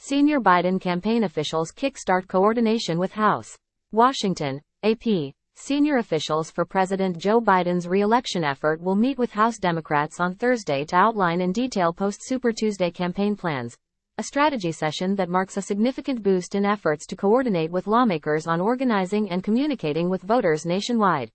Senior Biden campaign officials kickstart coordination with House. Washington, AP. Senior officials for President Joe Biden's re-election effort will meet with House Democrats on Thursday to outline in detail post-Super Tuesday campaign plans, a strategy session that marks a significant boost in efforts to coordinate with lawmakers on organizing and communicating with voters nationwide.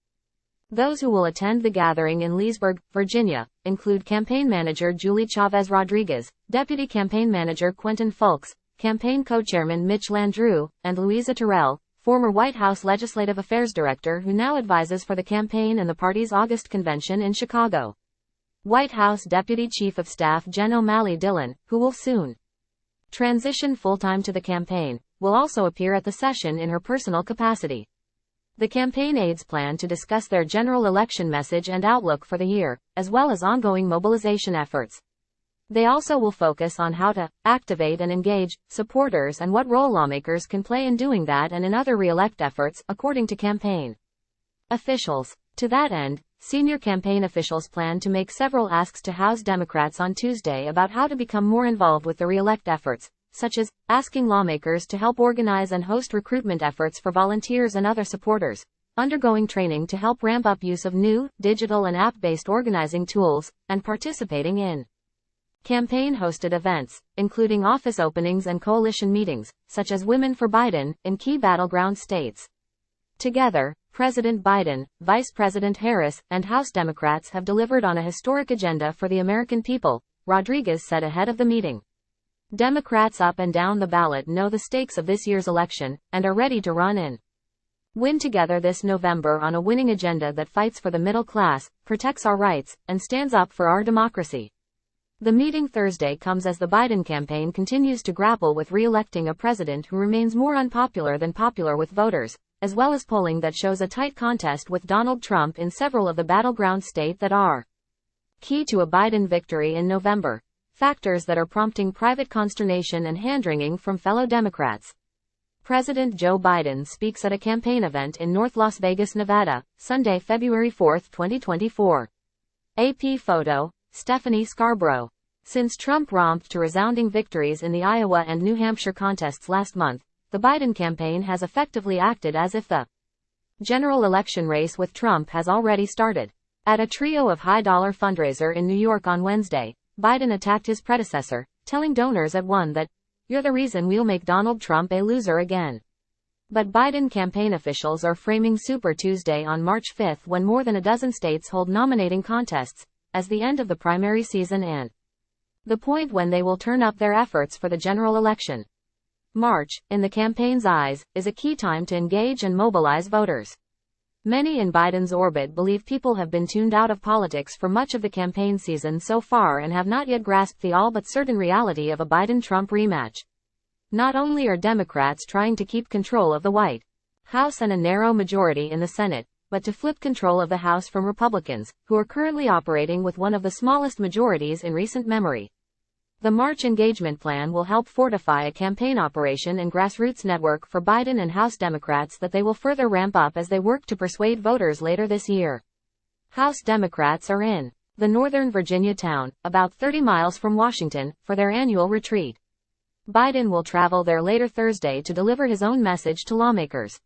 Those who will attend the gathering in Leesburg, Virginia, include campaign manager Julie Chavez Rodriguez, deputy campaign manager Quentin Fulks, campaign co-chairman Mitch Landrieu, and Louisa Terrell, former White House Legislative Affairs Director who now advises for the campaign and the party's August convention in Chicago. White House Deputy Chief of Staff Jen O Malley Dillon, who will soon transition full-time to the campaign, will also appear at the session in her personal capacity. The campaign aides plan to discuss their general election message and outlook for the year, as well as ongoing mobilization efforts. They also will focus on how to activate and engage supporters and what role lawmakers can play in doing that and in other re-elect efforts, according to campaign officials. To that end, senior campaign officials plan to make several asks to House Democrats on Tuesday about how to become more involved with the re-elect efforts, such as asking lawmakers to help organize and host recruitment efforts for volunteers and other supporters, undergoing training to help ramp up use of new, digital and app-based organizing tools, and participating in campaign-hosted events, including office openings and coalition meetings, such as Women for Biden, in key battleground states. Together, President Biden, Vice President Harris, and House Democrats have delivered on a historic agenda for the American people, Rodriguez said ahead of the meeting. Democrats up and down the ballot know the stakes of this year's election, and are ready to run in. Win together this November on a winning agenda that fights for the middle class, protects our rights, and stands up for our democracy. The meeting Thursday comes as the Biden campaign continues to grapple with re-electing a president who remains more unpopular than popular with voters, as well as polling that shows a tight contest with Donald Trump in several of the battleground states that are key to a Biden victory in November. Factors that are prompting private consternation and hand-wringing from fellow Democrats. President Joe Biden speaks at a campaign event in North Las Vegas, Nevada, Sunday, February 4, 2024. AP photo, Stephanie Scarborough. Since Trump romped to resounding victories in the Iowa and New Hampshire contests last month, the Biden campaign has effectively acted as if the general election race with Trump has already started. At a trio of high-dollar fundraiser in New York on Wednesday, Biden attacked his predecessor, telling donors at one that, "You're the reason we'll make Donald Trump a loser again." But Biden campaign officials are framing Super Tuesday on March 5 when more than a dozen states hold nominating contests, as the end of the primary season and the point when they will turn up their efforts for the general election. March, in the campaign's eyes, is a key time to engage and mobilize voters. Many in Biden's orbit believe people have been tuned out of politics for much of the campaign season so far and have not yet grasped the all but certain reality of a Biden-Trump rematch. Not only are Democrats trying to keep control of the White House and a narrow majority in the Senate, but to flip control of the House from Republicans, who are currently operating with one of the smallest majorities in recent memory. The March engagement plan will help fortify a campaign operation and grassroots network for Biden and House Democrats that they will further ramp up as they work to persuade voters later this year. House Democrats are in the Northern Virginia town, about 30 miles from Washington, for their annual retreat. Biden will travel there later Thursday to deliver his own message to lawmakers.